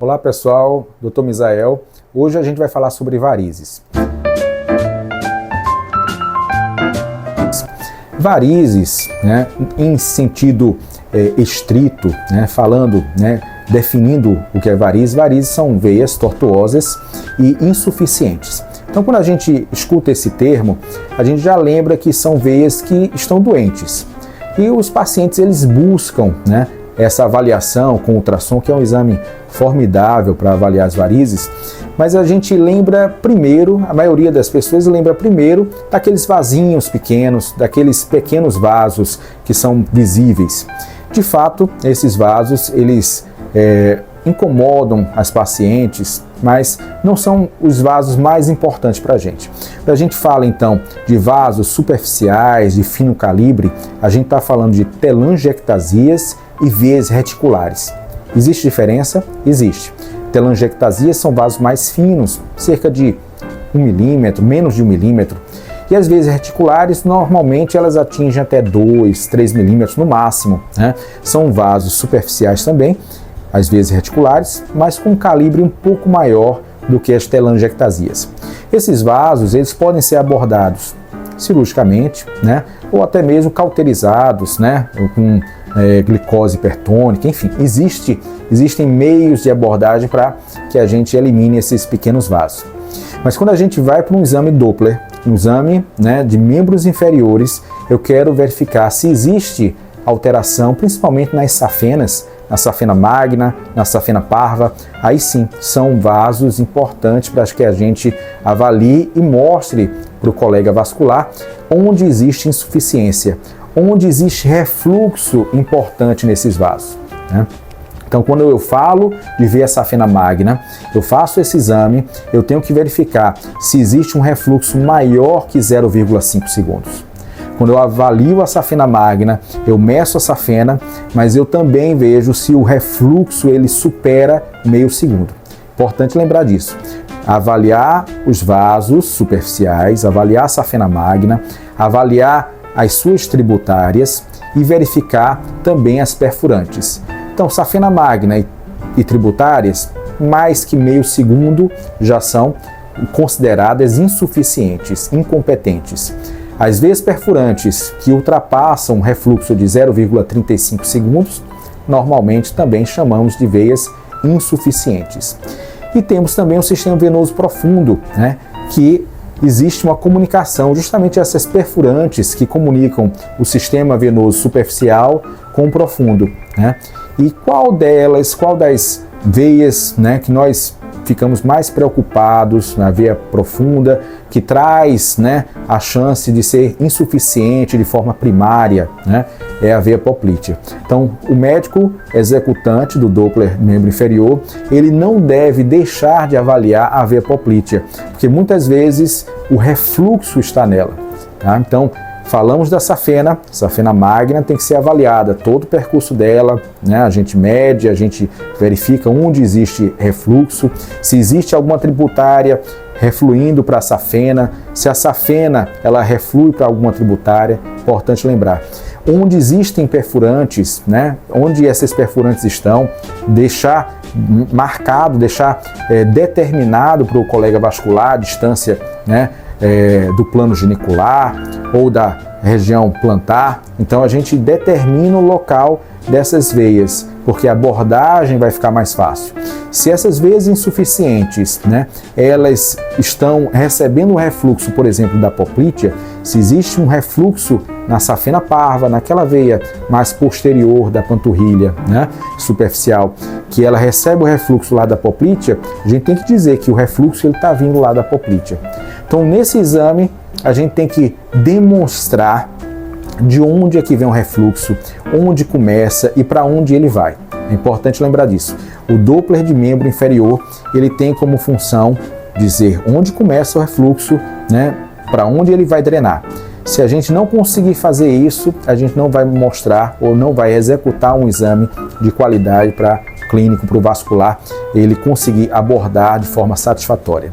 Olá pessoal, Dr. Misael. Hoje a gente vai falar sobre varizes. Varizes, em sentido estrito, falando, definindo o que é varizes, varizes são veias tortuosas e insuficientes. Então, quando a gente escuta esse termo, a gente já lembra que são veias que estão doentes. E os pacientes, eles buscam, essa avaliação com ultrassom, que é um exame formidável para avaliar as varizes, mas a gente lembra primeiro, a maioria das pessoas lembra primeiro daqueles vasinhos pequenos, daqueles pequenos vasos que são visíveis. De fato, esses vasos, eles incomodam as pacientes, mas não são os vasos mais importantes para a gente. Quando a gente fala então de vasos superficiais, de fino calibre, a gente está falando de telangiectasias e veias reticulares. Existe diferença? Existe. Telangiectasias são vasos mais finos, cerca de 1 milímetro, menos de 1 milímetro. E as veias reticulares, normalmente, elas atingem até 2, 3 milímetros no máximo. São vasos superficiais também, as veias reticulares, mas com um calibre um pouco maior do que as telangiectasias. Esses vasos, eles podem ser abordados cirurgicamente, ou até mesmo cauterizados, com glicose hipertônica, enfim, existem meios de abordagem para que a gente elimine esses pequenos vasos. Mas quando a gente vai para um exame Doppler, um exame de membros inferiores, eu quero verificar se existe alteração, principalmente nas safenas, na safena magna, na safena parva. Aí sim, são vasos importantes para que a gente avalie e mostre para o colega vascular onde existe insuficiência, onde existe refluxo importante nesses vasos. Então, quando eu falo de ver a safena magna, eu faço esse exame, eu tenho que verificar se existe um refluxo maior que 0,5 segundos. Quando eu avalio a safena magna, eu meço a safena, mas eu também vejo se o refluxo ele supera meio segundo. Importante lembrar disso. Avaliar os vasos superficiais, avaliar a safena magna, avaliar as suas tributárias e verificar também as perfurantes. Então, safena magna e tributárias, mais que meio segundo, já são consideradas insuficientes, incompetentes. As veias perfurantes que ultrapassam um refluxo de 0,35 segundos, normalmente também chamamos de veias insuficientes. E temos também o sistema venoso profundo, que existe uma comunicação, justamente essas perfurantes que comunicam o sistema venoso superficial com o profundo. E qual das veias que nós ficamos mais preocupados na veia profunda, que traz a chance de ser insuficiente de forma primária, é a veia poplítea. Então, o médico executante do Doppler membro inferior, ele não deve deixar de avaliar a veia poplítea, porque muitas vezes o refluxo está nela. Então, falamos da safena magna tem que ser avaliada, todo o percurso dela, a gente mede, a gente verifica onde existe refluxo, se existe alguma tributária refluindo para a safena, se a safena ela reflui para alguma tributária, importante lembrar. Onde existem perfurantes, onde essas perfurantes estão, deixar marcado, deixar determinado para o colega vascular a distância, do plano genicular ou da região plantar. Então a gente determina o local dessas veias, porque a abordagem vai ficar mais fácil. Se essas veias insuficientes, elas estão recebendo um refluxo, por exemplo, da poplítea, se existe um refluxo na safena parva, naquela veia mais posterior da panturrilha, superficial, que ela recebe o refluxo lá da poplítea, a gente tem que dizer que o refluxo está vindo lá da poplítea. Então, nesse exame, a gente tem que demonstrar de onde é que vem o refluxo, onde começa e para onde ele vai. É importante lembrar disso. O Doppler de membro inferior, ele tem como função dizer onde começa o refluxo, para onde ele vai drenar. Se a gente não conseguir fazer isso, a gente não vai mostrar ou não vai executar um exame de qualidade para clínico, para o vascular, ele conseguir abordar de forma satisfatória.